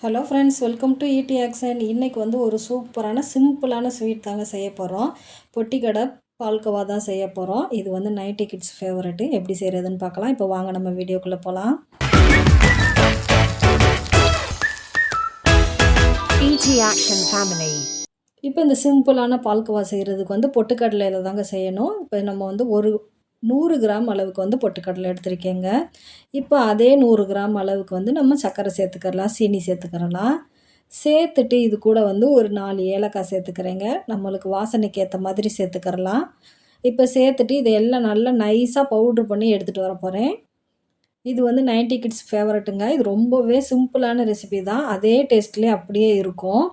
Hello friends, welcome to ED action. இன்றைக்கி வந்து ஒரு சூப்பரான சிம்பிளான ஸ்வீட் தாங்க செய்ய போகிறோம். பொட்டிக்கடை பால்கோவா தான் செய்ய போகிறோம். இது வந்து 90 கிட்ஸ் ஃபேவரெட்டு. எப்படி செய்கிறதுன்னு பார்க்கலாம். இப்போ வாங்க நம்ம வீடியோக்குள்ளே போகலாம். ET Action Family. இப்போ இந்த சிம்பிளான பால்கோவா செய்கிறதுக்கு வந்து பொட்டுக்கடலையில் தாங்க செய்யணும். இப்போ நம்ம வந்து 100 கிராம் அளவுக்கு வந்து பொட்டுக்கடலை எடுத்திருக்கேங்க. இப்போ அதே 100 கிராம் அளவுக்கு வந்து நம்ம சர்க்கரை சேர்த்துக்கிறலாம், சீனி சேர்த்துக்கிறலாம். சேர்த்துட்டு இது கூட வந்து ஒரு 4 ஏலக்காய் சேர்த்துக்கிறேங்க. நம்மளுக்கு வாசனைக்கு ஏற்ற மாதிரி சேர்த்துக்கிறலாம். இப்போ சேர்த்துட்டு இதை எல்லாம் நல்லா நைஸாக பவுட்ரு பண்ணி எடுத்துகிட்டு வர போகிறேன். இது வந்து 90 கிட்ஸ் ஃபேவரெட்டுங்க. இது ரொம்பவே சிம்பிளான ரெசிபி தான். அதே டேஸ்ட்லேயே அப்படியே இருக்கும்.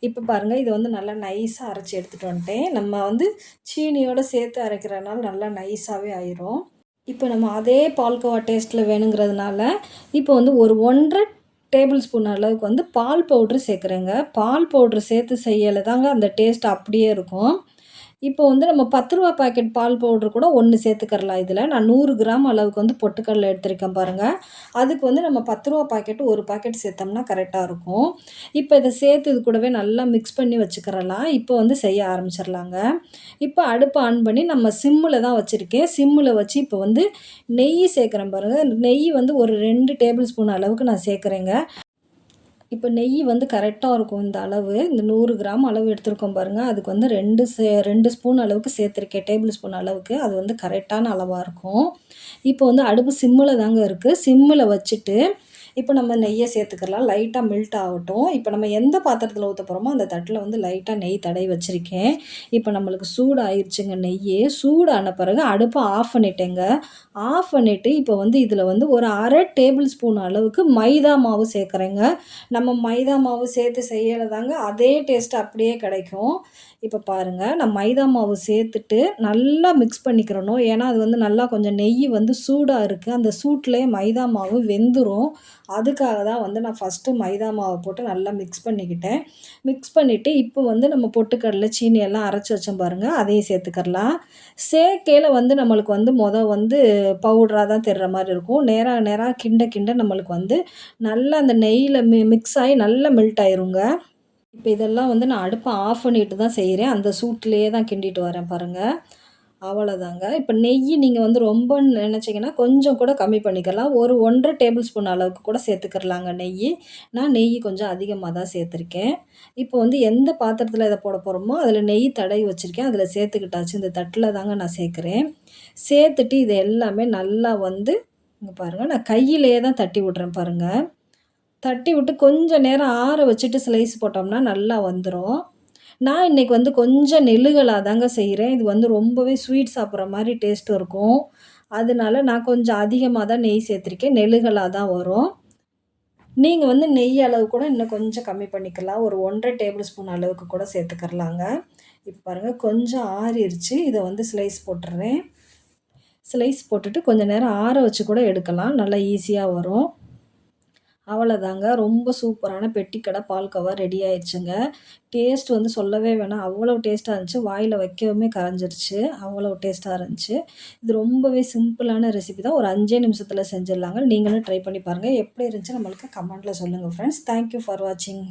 இப்போ பாருங்கள், இதை வந்து நல்லா நைஸாக அரைச்சி எடுத்துகிட்டு வந்துட்டேன். நம்ம வந்து சீனியோடு சேர்த்து அரைக்கிறதுனால நல்லா நைஸாகவே ஆயிரும். இப்போ நம்ம அதே பால்கோவா டேஸ்ட்டில் வேணுங்கிறதுனால இப்போ வந்து ஒரு 1½ டேபிள் ஸ்பூன் அளவுக்கு வந்து பால் பவுட்ரு சேர்க்குறேங்க. பால் பவுட்ரு சேர்த்து செய்யலை தாங்க அந்த டேஸ்ட் அப்படியே இருக்கும். இப்போ வந்து நம்ம ரூ. 10 பாக்கெட் பால் பவுட்ரு கூட 1 சேர்த்துக்கிறலாம். இதில் நான் 100 கிராம் அளவுக்கு வந்து பொட்டுக்கடலை எடுத்திருக்கேன் பாருங்கள். அதுக்கு வந்து நம்ம ரூ. 10 பாக்கெட்டு 1 பாக்கெட் சேர்த்தோம்னா கரெக்டாக இருக்கும். இப்போ இதை சேர்த்து இது கூடவே நல்லா மிக்ஸ் பண்ணி வச்சுக்கிறலாம். இப்போ வந்து செய்ய ஆரம்பிச்சிடலாங்க. இப்போ அடுப்பை ஆன் பண்ணி நம்ம சிம்மில் தான் வச்சுருக்கேன். சிம்மில் வச்சு இப்போ வந்து நெய் சேர்க்குறேன் பாருங்கள். நெய் வந்து ஒரு 2 டேபிள் ஸ்பூன் அளவுக்கு நான் சேர்க்குறேங்க. இப்போ நெய் வந்து கரெக்டாக இருக்கும் இந்த அளவு. இந்த 100 கிராம் அளவு எடுத்துருக்கோம் பாருங்கள். அதுக்கு வந்து 2 ஸ்பூன் அளவுக்கு சேர்த்துருக்கேன், டேபிள் ஸ்பூன் அளவுக்கு. அது வந்து கரெக்டான அளவாக இருக்கும். இப்போ வந்து அடுப்பு சிம்மில் தாங்க இருக்குது. சிம்மில் வச்சுட்டு இப்போ நம்ம நெய்யை சேர்த்துக்கலாம். லைட்டாக மெல்ட் ஆகட்டும். இப்போ நம்ம எந்த பாத்திரத்தில் ஊற்ற போகிறோமோ அந்த தட்டில் வந்து லைட்டாக நெய் தடவி வச்சுருக்கேன். இப்போ நம்மளுக்கு சூடாயிருச்சுங்க நெய். சூடான பிறகு அடுப்பை ஆஃப் பண்ணிட்டேங்க. ஆஃப் பண்ணிவிட்டு இப்போ வந்து இதில் வந்து ஒரு 1/2 டேபிள் ஸ்பூன் அளவுக்கு மைதா மாவு சேர்க்குறேங்க. நம்ம மைதா மாவு சேர்த்து செய்யலை தாங்க அதே டேஸ்ட் அப்படியே கிடைக்கும். இப்போ பாருங்கள், நான் மைதா மாவு சேர்த்துட்டு நல்லா மிக்ஸ் பண்ணிக்கிறணும். ஏன்னா அது வந்து நல்லா கொஞ்சம் நெய் வந்து சூடாக இருக்குது. அந்த சூட்லேயே மைதா மாவு வெந்துடும். அதுக்காக தான் வந்து நான் ஃபஸ்ட்டு மைதா மாவை போட்டு நல்லா மிக்ஸ் பண்ணிக்கிட்டேன். மிக்ஸ் பண்ணிவிட்டு இப்போ வந்து நம்ம பொட்டுக்கடலை, சீனி எல்லாம் அரைச்சி வச்சோம் பாருங்கள், அதையும் சேர்த்துக்கிறலாம். சேர்க்கையில் வந்து நம்மளுக்கு வந்து வந்து பவுடராக தான் தெரிகிற மாதிரி இருக்கும். நேராக நேராக கிண்ட கிண்ட நம்மளுக்கு வந்து நல்லா அந்த நெய்யில் மிக்ஸ் ஆகி நல்லா மெல்ட் ஆயிருங்க. இப்போ இதெல்லாம் வந்து நான் அடுப்பை ஆஃப் பண்ணிட்டு தான் செய்கிறேன். அந்த சூட்லேயே தான் கிண்டிட்டு வரேன் பாருங்கள். அவ்வளோதாங்க. இப்போ நெய் நீங்கள் வந்து ரொம்ப நினச்சிங்கன்னா கொஞ்சம் கூட கம்மி பண்ணிக்கலாம். ஒரு 1½ டேபிள் ஸ்பூன் அளவுக்கு கூட சேர்த்துக்கிறலாங்க நெய். நான் நெய் கொஞ்சம் அதிகமாக தான் சேர்த்துருக்கேன். இப்போ வந்து எந்த பாத்திரத்தில் இதை போட போகிறோமோ அதில் நெய் தடவி வச்சுருக்கேன். அதில் சேர்த்துக்கிட்டாச்சு. இந்த தட்டில் தாங்க நான் சேர்க்குறேன். சேர்த்துட்டு இது எல்லாமே நல்லா வந்து இங்கே பாருங்கள், நான் கையிலேயே தான் தட்டி விட்றேன் பாருங்கள். தட்டி விட்டு கொஞ்சம் நேரம் ஆற வச்சுட்டு ஸ்லைஸ் போட்டோம்னா நல்லா வந்துடும். நான் இன்றைக்கி வந்து கொஞ்சம் நெல்லுகளாக தாங்க செய்கிறேன். இது வந்து ரொம்பவே ஸ்வீட் சாப்பிட்ற மாதிரி டேஸ்ட் இருக்கும். அதனால நான் கொஞ்சம் அதிகமாக தான் நெய் சேர்த்துருக்கேன். நெல்லுகளாக தான் வரும். நீங்கள் வந்து நெய் அளவு கூட இன்னும் கொஞ்சம் கம்மி பண்ணிக்கலாம். ஒரு 1½ டேபிள் ஸ்பூன் அளவுக்கு கூட சேர்த்துக்கிறலாங்க. இப்போ பாருங்கள், கொஞ்சம் ஆறிருச்சு. இதை வந்து ஸ்லைஸ் போட்டுடுறேன். ஸ்லைஸ் போட்டுட்டு கொஞ்சம் நேரம் ஆற வச்சு கூட எடுக்கலாம். நல்லா ஈஸியாக வரும். அவ்வளோதாங்க. ரொம்ப சூப்பரான பெட்டிக்கடை பால்கோவா ரெடி ஆயிடுச்சுங்க. டேஸ்ட் வந்து சொல்லவே வேணாம். அவ்வளோ டேஸ்ட்டாக இருந்துச்சு. வாயில் வைக்கவுமே கரைஞ்சிருச்சு. அவ்வளோ டேஸ்ட்டாக இருந்துச்சு. இது ரொம்பவே சிம்பிளான ரெசிபி தான். ஒரு 5 நிமிஷத்தில் செஞ்சிடலாங்க. நீங்களும் ட்ரை பண்ணி பாருங்கள். எப்படி இருந்துச்சு நம்மளுக்கு கமெண்ட்டில் சொல்லுங்கள் ஃப்ரெண்ட்ஸ். தேங்க் யூ ஃபார் வாட்சிங்.